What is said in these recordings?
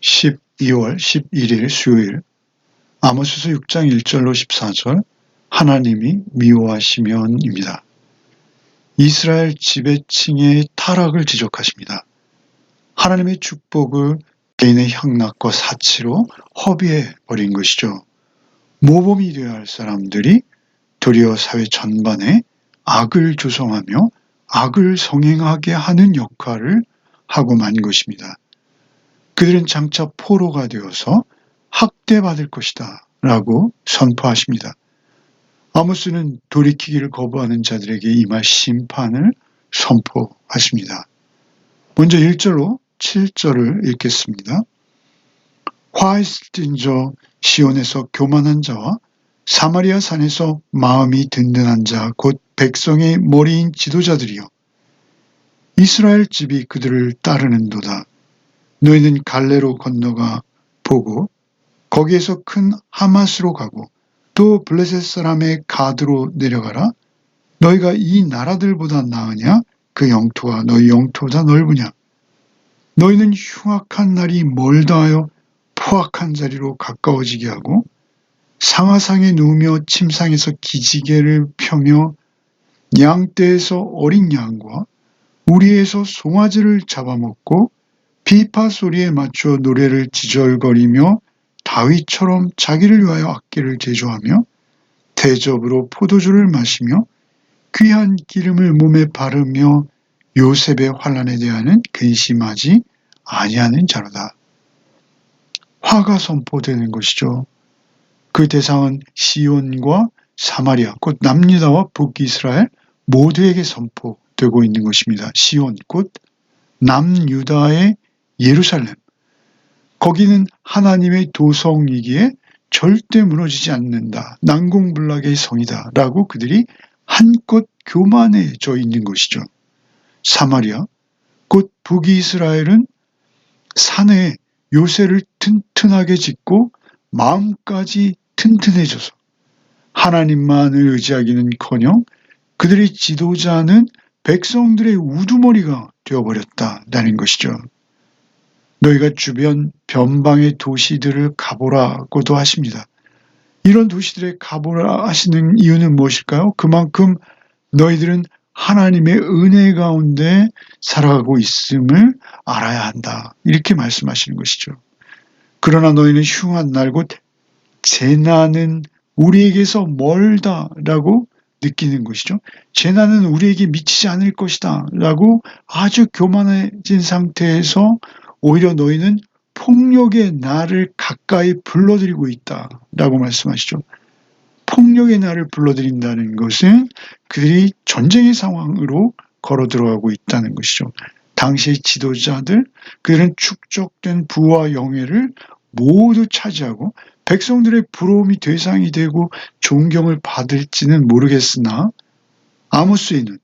12월 11일 수요일 아모스서 6장 1절로 14절 하나님이 미워하시면입니다. 이스라엘 지배층의 타락을 지적하십니다. 하나님의 축복을 개인의 향락과 사치로 허비해 버린 것이죠. 모범이 되어야 할 사람들이 도리어 사회 전반에 악을 조성하며 악을 성행하게 하는 역할을 하고 만 것입니다. 그들은 장차 포로가 되어서 학대받을 것이다 라고 선포하십니다. 아모스는 돌이키기를 거부하는 자들에게 임할 심판을 선포하십니다. 먼저 1절로 7절을 읽겠습니다. 화있을진저 시온에서 교만한 자와 사마리아 산에서 마음이 든든한 자 곧 백성의 머리인 지도자들이여 이스라엘 집이 그들을 따르는도다. 너희는 갈레로 건너가 보고 거기에서 큰 하맛으로 가고 또 블레셋 사람의 가드로 내려가라. 너희가 이 나라들보다 나으냐? 그 영토가 너희 영토보다 넓으냐? 너희는 흉악한 날이 멀다 하여 포악한 자리로 가까워지게 하고 상하상에 누우며 침상에서 기지개를 펴며 양떼에서 어린 양과 우리에서 송아지를 잡아먹고 비파 소리에 맞춰 노래를 지절거리며 다윗처럼 자기를 위하여 악기를 제조하며 대접으로 포도주를 마시며 귀한 기름을 몸에 바르며 요셉의 환난에 대하여는 근심하지 아니하는 자로다. 화가 선포되는 것이죠. 그 대상은 시온과 사마리아, 곧 남유다와 북이스라엘 모두에게 선포되고 있는 것입니다. 시온, 곧 남유다의 예루살렘. 거기는 하나님의 도성이기에 절대 무너지지 않는다. 난공불락의 성이다. 라고 그들이 한껏 교만해져 있는 것이죠. 사마리아, 곧 북이스라엘은 산에 요새를 튼튼하게 짓고 마음까지 튼튼해져서 하나님만을 의지하기는커녕 그들의 지도자는 백성들의 우두머리가 되어버렸다는 것이죠. 너희가 주변 변방의 도시들을 가보라고도 하십니다. 이런 도시들에 가보라 하시는 이유는 무엇일까요? 그만큼 너희들은 하나님의 은혜 가운데 살아가고 있음을 알아야 한다. 이렇게 말씀하시는 것이죠. 그러나 너희는 흉한 날 곧 재난은 우리에게서 멀다라고 느끼는 것이죠. 재난은 우리에게 미치지 않을 것이다 라고 아주 교만해진 상태에서 오히려 너희는 폭력의 날을 가까이 불러들이고 있다라고 말씀하시죠. 폭력의 날을 불러들인다는 것은 그들이 전쟁의 상황으로 걸어 들어가고 있다는 것이죠. 당시의 지도자들, 그들은 축적된 부와 영예를 모두 차지하고 백성들의 부러움이 대상이 되고 존경을 받을지는 모르겠으나 아모스에는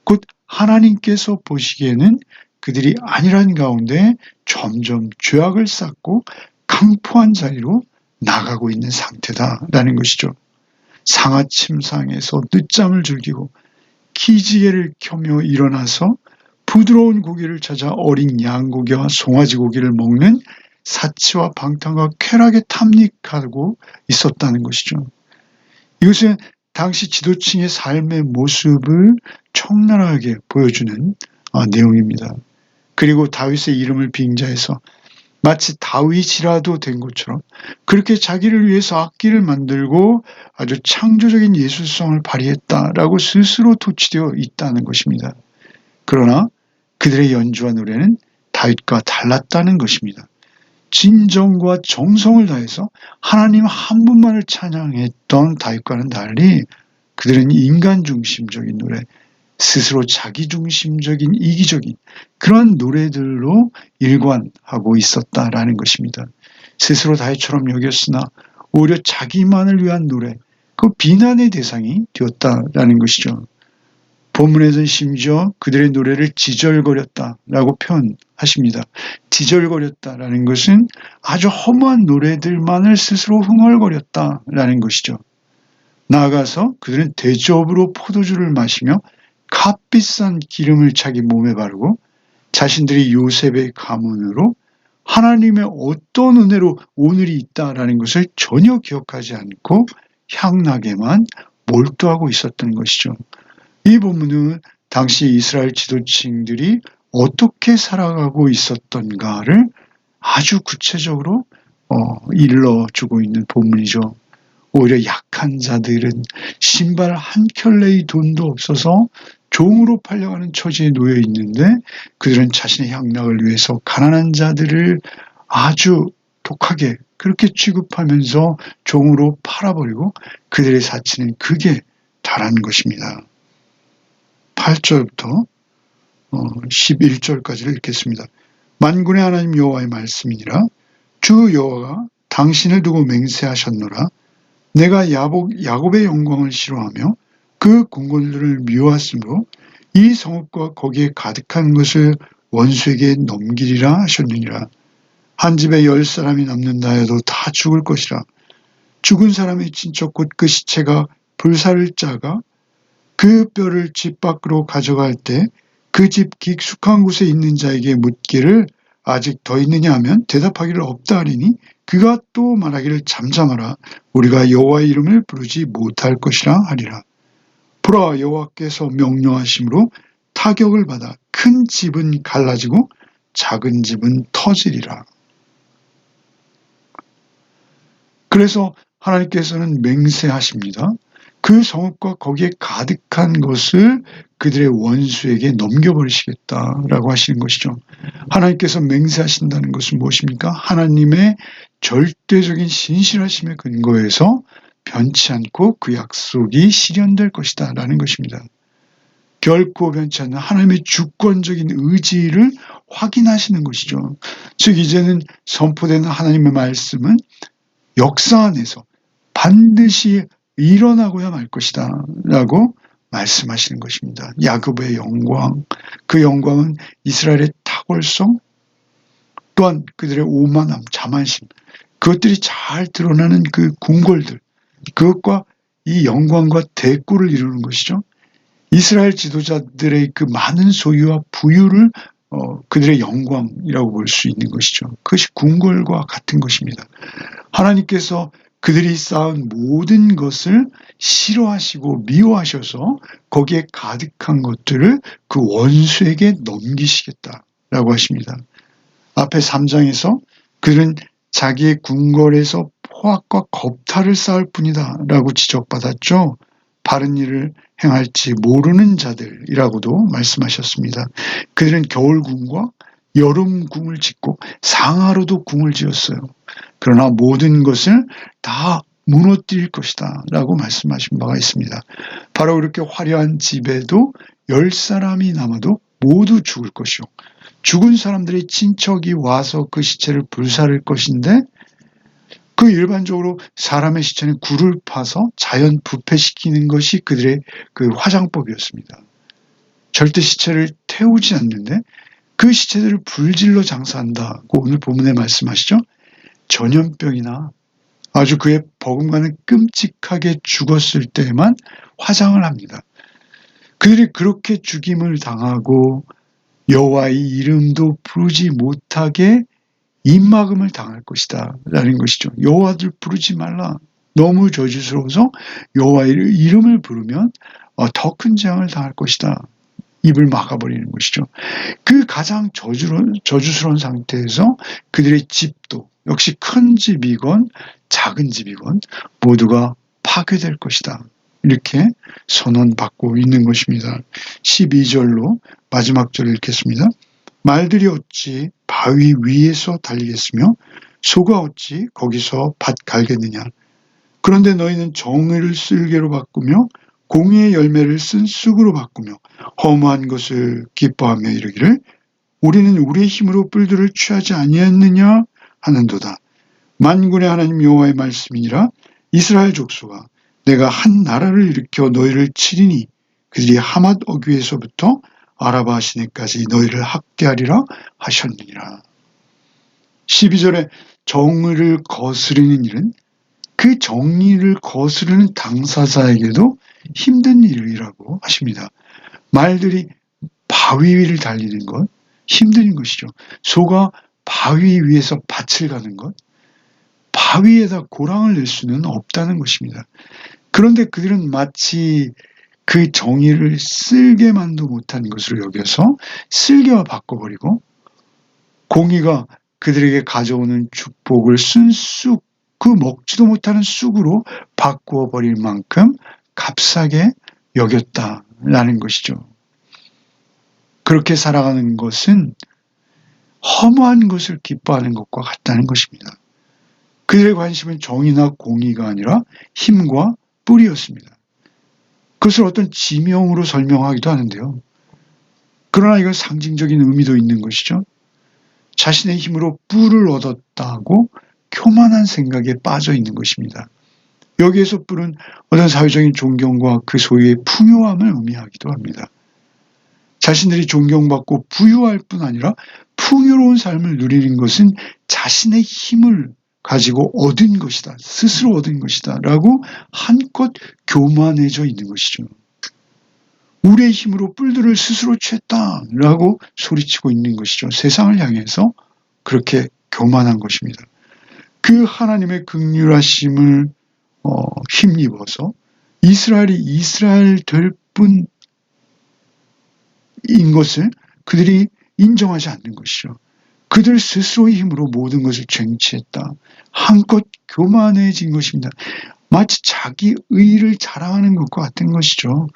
곧 하나님께서 보시기에는 그들이 아니란 가운데 점점 죄악을 쌓고 강포한 자리로 나가고 있는 상태다라는 것이죠. 상하침상에서 늦잠을 즐기고 기지개를 켜며 일어나서 부드러운 고기를 찾아 어린 양고기와 송아지 고기를 먹는 사치와 방탕과 쾌락에 탐닉하고 있었다는 것이죠. 이것은 당시 지도층의 삶의 모습을 청란하게 보여주는 내용입니다. 그리고 다윗의 이름을 빙자해서 마치 다윗이라도 된 것처럼 그렇게 자기를 위해서 악기를 만들고 아주 창조적인 예술성을 발휘했다라고 스스로 도취되어 있다는 것입니다. 그러나 그들의 연주와 노래는 다윗과 달랐다는 것입니다. 진정과 정성을 다해서 하나님 한 분만을 찬양했던 다윗과는 달리 그들은 인간 중심적인 노래, 스스로 자기 중심적인 이기적인 그런 노래들로 일관하고 있었다라는 것입니다. 스스로 다윗처럼 여겼으나 오히려 자기만을 위한 노래, 그 비난의 대상이 되었다라는 것이죠. 본문에서는 심지어 그들의 노래를 지절거렸다라고 표현하십니다. 지절거렸다라는 것은 아주 허무한 노래들만을 스스로 흥얼거렸다라는 것이죠. 나아가서 그들은 대접으로 포도주를 마시며 값비싼 기름을 자기 몸에 바르고 자신들이 요셉의 가문으로 하나님의 어떤 은혜로 오늘이 있다라는 것을 전혀 기억하지 않고 향락에만 몰두하고 있었던 것이죠. 이 본문은 당시 이스라엘 지도층들이 어떻게 살아가고 있었던가를 아주 구체적으로 일러주고 있는 본문이죠. 오히려 약한 자들은 신발 한 켤레의 돈도 없어서 종으로 팔려가는 처지에 놓여 있는데 그들은 자신의 향락을 위해서 가난한 자들을 아주 독하게 그렇게 취급하면서 종으로 팔아버리고 그들의 사치는 극에 달한 것입니다. 8절부터 11절까지를 읽겠습니다. 만군의 하나님 여호와의 말씀이니라. 주 여호와가 당신을 두고 맹세하셨노라. 내가 야곱의 영광을 싫어하며 그 궁궐들을 미워하므로 이 성읍과 거기에 가득한 것을 원수에게 넘기리라 하셨느니라. 한 집에 10사람이 남는다 해도 다 죽을 것이라. 죽은 사람의 친척 곧 그 시체가 불사를 짜가 그 뼈를 집 밖으로 가져갈 때 그 집 깊숙한 곳에 있는 자에게 묻기를 아직 더 있느냐 하면 대답하기를 없다 하리니 그가 또 말하기를 잠잠하라. 우리가 여호와의 이름을 부르지 못할 것이라 하리라. 보라, 여호와께서 명령하심으로 타격을 받아 큰 집은 갈라지고 작은 집은 터지리라. 그래서 하나님께서는 맹세하십니다. 그 성읍과 거기에 가득한 것을 그들의 원수에게 넘겨버리시겠다라고 하시는 것이죠. 하나님께서 맹세하신다는 것은 무엇입니까? 하나님의 절대적인 신실하심의 근거에서 변치 않고 그 약속이 실현될 것이다 라는 것입니다. 결코 변치 않는 하나님의 주권적인 의지를 확인하시는 것이죠. 즉 이제는 선포되는 하나님의 말씀은 역사 안에서 반드시 일어나고야 말 것이다 라고 말씀하시는 것입니다. 야곱의 영광, 그 영광은 이스라엘의 탁월성, 또한 그들의 오만함, 자만심, 그것들이 잘 드러나는 그 궁궐들, 그것과 이 영광과 대꾸를 이루는 것이죠. 이스라엘 지도자들의 그 많은 소유와 부유를 그들의 영광이라고 볼 수 있는 것이죠. 그것이 궁궐과 같은 것입니다. 하나님께서 그들이 쌓은 모든 것을 싫어하시고 미워하셔서 거기에 가득한 것들을 그 원수에게 넘기시겠다라고 하십니다. 앞에 3장에서 그들은 자기의 궁궐에서 포악과 겁탈을 쌓을 뿐이다 라고 지적받았죠. 바른 일을 행할지 모르는 자들이라고도 말씀하셨습니다. 그들은 겨울궁과 여름궁을 짓고 상하로도 궁을 지었어요. 그러나 모든 것을 다 무너뜨릴 것이다 라고 말씀하신 바가 있습니다. 바로 그렇게 화려한 집에도 10사람이 남아도 모두 죽을 것이요. 죽은 사람들의 친척이 와서 그 시체를 불사를 것인데 그 일반적으로 사람의 시체는 굴을 파서 자연 부패시키는 것이 그들의 그 화장법이었습니다. 절대 시체를 태우지 않는데 그 시체들을 불질러 장사한다고 오늘 본문에 말씀하시죠. 전염병이나 아주 그의 버금가는 끔찍하게 죽었을 때에만 화장을 합니다. 그들이 그렇게 죽임을 당하고 여호와의 이름도 부르지 못하게 입막음을 당할 것이다 라는 것이죠. 여호와를 부르지 말라. 너무 저주스러워서 여호와의 이름을 부르면 더 큰 재앙을 당할 것이다. 입을 막아버리는 것이죠. 그 가장 저주스러운 상태에서 그들의 집도 역시 큰 집이건 작은 집이건 모두가 파괴될 것이다. 이렇게 선언받고 있는 것입니다. 12절로 마지막 절을 읽겠습니다. 말들이 어찌 바위 위에서 달리겠으며 소가 어찌 거기서 밭 갈겠느냐. 그런데 너희는 정의를 쓸개로 바꾸며 공의의 열매를 쓴 쑥으로 바꾸며 허무한 것을 기뻐하며 이르기를 우리는 우리의 힘으로 뿔들을 취하지 아니했느냐 하는도다. 만군의 하나님 여호와의 말씀이니라. 이스라엘 족속아, 내가 한 나라를 일으켜 너희를 치리니 그들이 하맛 어귀에서부터 아라바 시내까지 너희를 학대하리라 하셨느니라. 12절에 정의를 거스르는 일은 그 정의를 거스르는 당사자에게도 힘든 일이라고 하십니다. 말들이 바위 위를 달리는 것 힘든 것이죠. 소가 바위 위에서 밭을 가는 것, 바위에다 고랑을 낼 수는 없다는 것입니다. 그런데 그들은 마치 그 정의를 쓸개만도 못한 것으로 여겨서 쓸개와 바꿔버리고 공의가 그들에게 가져오는 축복을 쓴 쑥, 그 먹지도 못하는 쑥으로 바꾸어 버릴 만큼 값싸게 여겼다라는 것이죠. 그렇게 살아가는 것은 허무한 것을 기뻐하는 것과 같다는 것입니다. 그들의 관심은 정의나 공의가 아니라 힘과 뿔이었습니다. 그것을 어떤 지명으로 설명하기도 하는데요. 그러나 이건 상징적인 의미도 있는 것이죠. 자신의 힘으로 뿔을 얻었다고 교만한 생각에 빠져 있는 것입니다. 여기에서 뿔은 어떤 사회적인 존경과 그 소유의 풍요함을 의미하기도 합니다. 자신들이 존경받고 부유할 뿐 아니라 풍요로운 삶을 누리는 것은 자신의 힘을 가지고 얻은 것이다. 스스로 얻은 것이다. 라고 한껏 교만해져 있는 것이죠. 우리의 힘으로 뿔들을 스스로 쳤다. 라고 소리치고 있는 것이죠. 세상을 향해서 그렇게 교만한 것입니다. 그 하나님의 긍휼하심을 힘입어서 이스라엘이 이스라엘 될 뿐인 것을 그들이 인정하지 않는 것이죠. 그들 스스로의 힘으로 모든 것을 쟁취했다. 한껏 교만해진 것입니다. 마치 자기 의를 자랑하는 것과 같은 것이죠.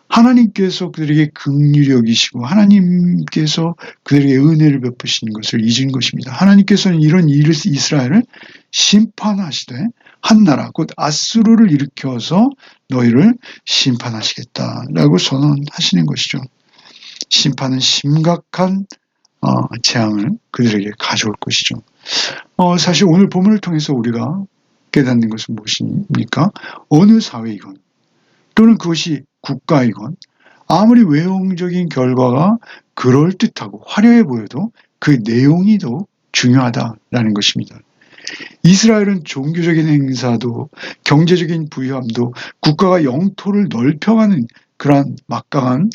하나님께서 그들에게 긍휼히 여기시고 하나님께서 그들에게 은혜를 베푸신 것을 잊은 것입니다. 하나님께서는 이런 이스라엘을 심판하시되 한 나라 곧 아수르를 일으켜서 너희를 심판하시겠다라고 선언하시는 것이죠. 심판은 심각한 재앙을 그들에게 가져올 것이죠. 사실 오늘 본문을 통해서 우리가 깨닫는 것은 무엇입니까? 어느 사회이건 또는 그것이 국가이건 아무리 외형적인 결과가 그럴듯하고 화려해 보여도 그 내용이 더 중요하다라는 것입니다. 이스라엘은 종교적인 행사도 경제적인 부유함도 국가가 영토를 넓혀가는 그러한 막강한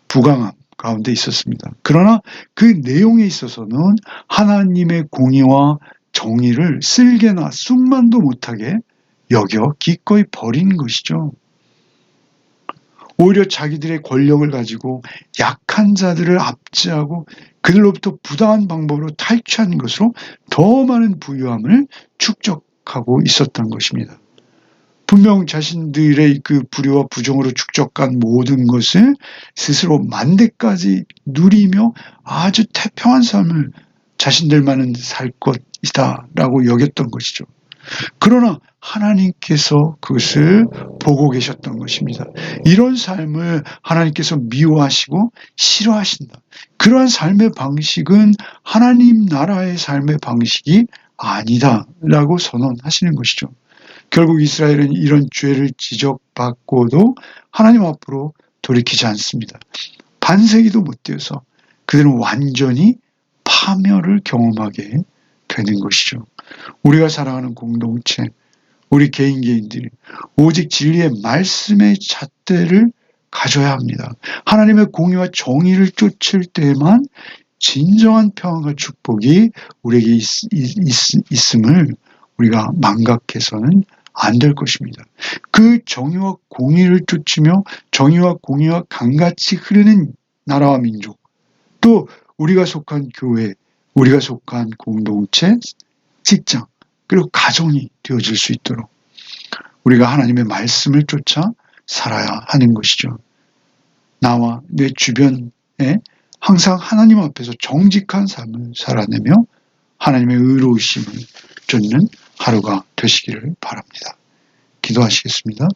부강함 가운데 있었습니다. 그러나 그 내용에 있어서는 하나님의 공의와 정의를 쓸개나 쑥만도 못하게 여겨 기꺼이 버리는 것이죠. 오히려 자기들의 권력을 가지고 약한 자들을 압제하고 그들로부터 부당한 방법으로 탈취하는 것으로 더 많은 부유함을 축적하고 있었던 것입니다. 분명 자신들의 그 불의와 부정으로 축적한 모든 것을 스스로 만대까지 누리며 아주 태평한 삶을 자신들만은 살 것이다라고 여겼던 것이죠. 그러나 하나님께서 그것을 보고 계셨던 것입니다. 이런 삶을 하나님께서 미워하시고 싫어하신다. 그러한 삶의 방식은 하나님 나라의 삶의 방식이 아니다라고 선언하시는 것이죠. 결국 이스라엘은 이런 죄를 지적받고도 하나님 앞으로 돌이키지 않습니다. 반세기도 못 되어서 그들은 완전히 파멸을 경험하게 되는 것이죠. 우리가 살아가는 공동체, 우리 개인들이 오직 진리의 말씀의 잣대를 가져야 합니다. 하나님의 공의와 정의를 쫓을 때만 진정한 평안과 축복이 우리에게 있음을 우리가 망각해서는 안 될 것입니다. 그 정의와 공의를 쫓으며 정의와 공의와 강같이 흐르는 나라와 민족, 또 우리가 속한 교회, 우리가 속한 공동체, 직장, 그리고 가정이 되어질 수 있도록 우리가 하나님의 말씀을 쫓아 살아야 하는 것이죠. 나와 내 주변에 항상 하나님 앞에서 정직한 삶을 살아내며 하나님의 의로우심을 쫓는 하루가 되시기를 바랍니다. 기도하시겠습니다.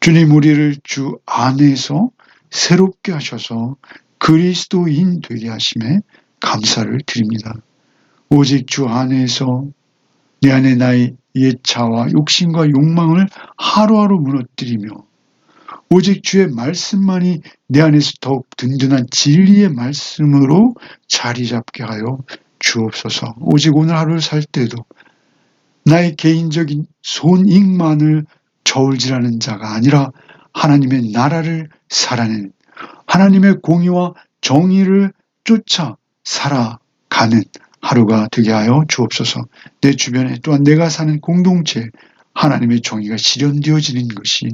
주님, 우리를 주 안에서 새롭게 하셔서 그리스도인 되게 하심에 감사를 드립니다. 오직 주 안에서 내 안에 나의 옛자와 욕심과 욕망을 하루하루 무너뜨리며 오직 주의 말씀만이 내 안에서 더욱 든든한 진리의 말씀으로 자리 잡게 하여 주옵소서. 오직 오늘 하루를 살 때도 나의 개인적인 손익만을 저울질하는 자가 아니라 하나님의 나라를 살아내는 하나님의 공의와 정의를 쫓아 살아가는 하루가 되게 하여 주옵소서. 내 주변에 또한 내가 사는 공동체 하나님의 정의가 실현되어지는 것이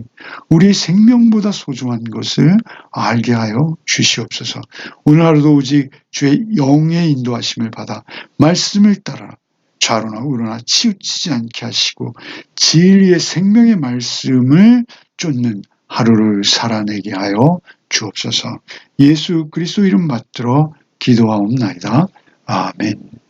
우리의 생명보다 소중한 것을 알게 하여 주시옵소서. 오늘 하루도 오직 주의 영의 인도하심을 받아 말씀을 따라 좌로나 우로나 치우치지 않게 하시고 진리의 생명의 말씀을 쫓는 하루를 살아내게 하여 주옵소서. 예수 그리스도 이름 받들어 기도하옵나이다. 아멘.